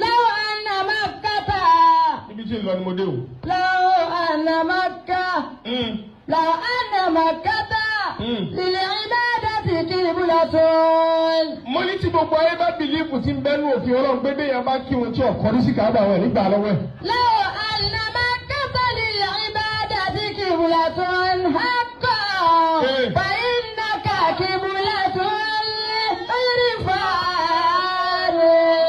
Law anna Makkata. Níbi tí ń lọ ni mo dé o. Law anna Makkah. Law anna Makkata. Lil ibadati qiblatun. Mo ní tí gbogbo ayé bá bìlífù tí ń bẹ́nu òfin Ọlọ́run pé bẹ́ẹ̀ yẹn bá kí wọn tí ọkọ ní síkà bá wọn nígbà lọ́wọ́ ẹ̀. Law anna Makkata lil ibadati qiblatun haqqan. Fa innaka qiblatun irfan.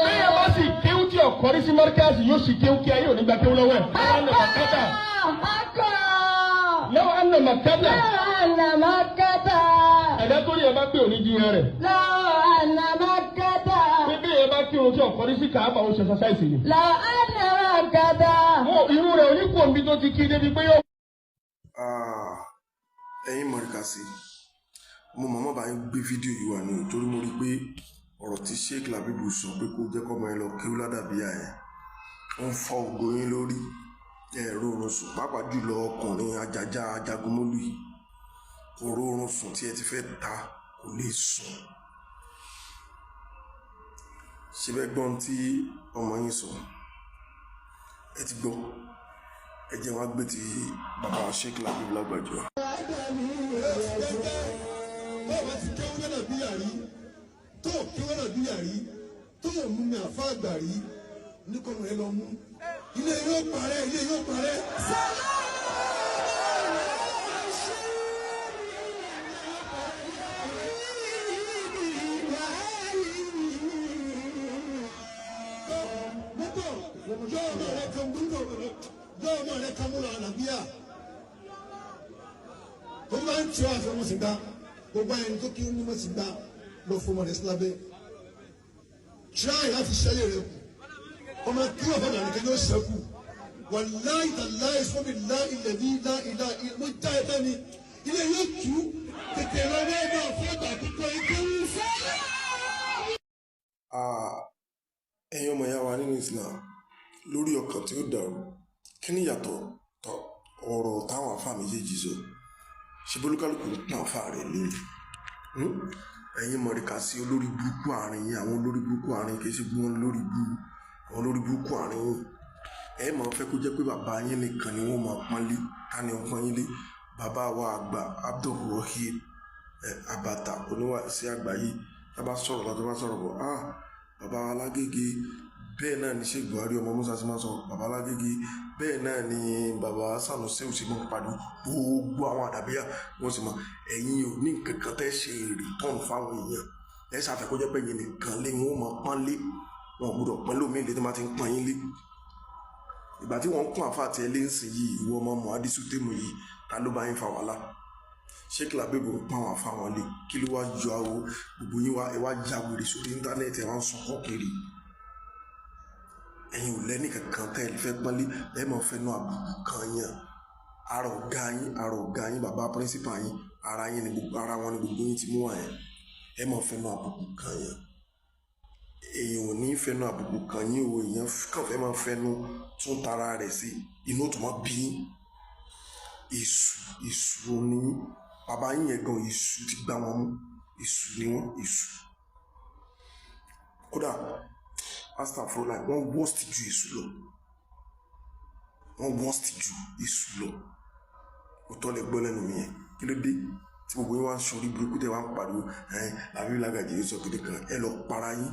Bẹ́ẹ̀ bá sì kéwú tí ọkọ ní sí mọ́ríkàsì yóò sì kéwú kí ayé ò ní gba kéwú lọ́wọ́ ẹ̀. Law anna Makkata. Ẹ̀dá tó yẹ bá gbé òní jiyàn rẹ̀. Law anna Makkata. Bébí yẹn bá kí wọn tí ọkọ ní síkà bá wọn ṣe ṣàṣàìsì ni. Law anna Makkata. Irú rẹ̀ oníkùn omi tó ti kí débi pé yóò. Ẹ̀yin Mọ̀ríkàsí, mo mọ̀mọ́ bá yín gbé fídíò yìí wà ní torí mo rí pé ọ̀rọ̀ tí Sheikh Labeeb sọ pé kó jẹ́ kọ́mọ ẹ lọ kí ó ládàbíyà ẹ̀ ń fọ́ ògo yín lórí ẹ̀rọ oorun sùn pàápàá jùlọ ọkùnrin àjàjà ajagunmólú yìí kò rórun sùn tí ẹ ti fẹ́ ta kò lè sùn. Ṣé bẹ́ẹ̀ gbọ́n tí ọmọ yín sọ ẹ ti gbọ́ ẹ jẹ́ wá gbé ti bàbá Sheikh Labeeb Lágbàjọ. Báwo ti kí wọ́n náà bí yàrí tó kí wọ́n náà bí yàrí tó mú mi àfa àgbà rí ní kọ́nà ẹ lọ mú ilé yóò parẹ́ ilé yóò parẹ́. Yóò ọmọ rẹ kan múlò àlàbíyà tó bá ń tí ọ àfẹmọ sí gbá gbogbo ẹni tó kí ní mọ sí gbá lọ fún ọmọ rẹ sílábẹ try láti ṣẹlẹ̀ rẹ kù ọmọ kí wọn fọdà nìkan yóò ṣẹkù wàláì tàláì sọmi láì lẹbi láìlá mo já ẹ bẹ́ẹ̀ ni ilé yóò tú tètè lọ́wọ́ ẹgbẹ́ ọ̀fọ́gbà púpọ̀ ìkéwù sẹ́yà. Ẹ̀yin ọmọ ìyá wa nínú Islam lórí ọkàn tí ó dàrú kí ni ìyàtọ̀ ọ̀rọ̀ táwọn àfáà méjèèjì sọ ṣe bólúkálùkù ń pọn àfáà rẹ̀ lórí ẹ̀yin Mọ̀ríkàsí olórí burúkú àárín yín àwọn olórí burúkú àárín kì í ṣe bí wọ́n lórí bú àwọn olórí burúkú àárín yín ẹ máa fẹ́ kó jẹ́ pé bàbá yín nìkan ni wọ́n máa pọ́nlé ká ní ọpọ́n yín lé bàbá wa àgbà Abdulrahim Abata oníwàásí àgbáyé tá bá sọ̀rọ̀ tá bá sọ̀rọ̀ bọ̀ bàbá Alágége bẹ́ẹ̀ náà ni Sheikh Buhari ọmọ Musa sí máa sọ bàbá Alágége bẹ́ẹ̀ náà ni bàbá Sanusi ò sì máa ń padù gbogbo àwọn àdàbíyà wọ́n sì mọ̀ ẹ̀yin ò ní nǹkan kan tẹ́ ṣe rìtọ́n fáwọn èèyàn ẹ̀ ṣàfẹ́kọ́jẹ́ pé ẹ̀yin nìkan lé wọn máa pọ́n lé wọn gbọ́dọ̀ pọ́n lómi ilé tó máa ti ń pọ́n yín lé ìgbà tí wọ́n ń kún àfa àti ẹlẹ́sìn yìí ìwọ ọmọ Muhadisu Temu yìí ta ló bá yín fa wàhálà Sheikh Labeeb ń pọ́n àwọn afá wọn lé kí ló wá jọ àwọ gbogbo yín wá ẹ wá jáwèrè sórí íńtánẹ́ẹ̀tì ẹ wá ń sọkọ́ kiri ẹ̀yin ò lẹ́ni kankan tẹ́ ẹ fẹ́ pọ́nlé ẹ máa fẹ́ nu àbùkù kan yàn ara ọ̀gá yín bàbá píríncípà yín ara wọn ni gbogbo yín ti mú wà yẹn ẹ máa fẹ́ nu àbùkù kan yàn èèyàn ò ní fẹ́ nu àbùkù kan yín o èèyàn kàn fẹ́ máa fẹ́ nu tún tara rẹ̀ sí inú tó máa bí ìṣù ní bàbá yín yẹn gan ìṣù ti gbá wọn mú ìṣù ni wọn ìṣù kódà astagfirullah wọ́n worst ju èṣù lọ ó tọ́ lẹ gbọ́ lẹ́nu mi yẹn kí ló dé tí gbogbo yín wá ń sọrí burúkú tẹ́ wá ń pariwo Labeeb Lágbàjì yóò sọ kéde kan ẹ lọ para yín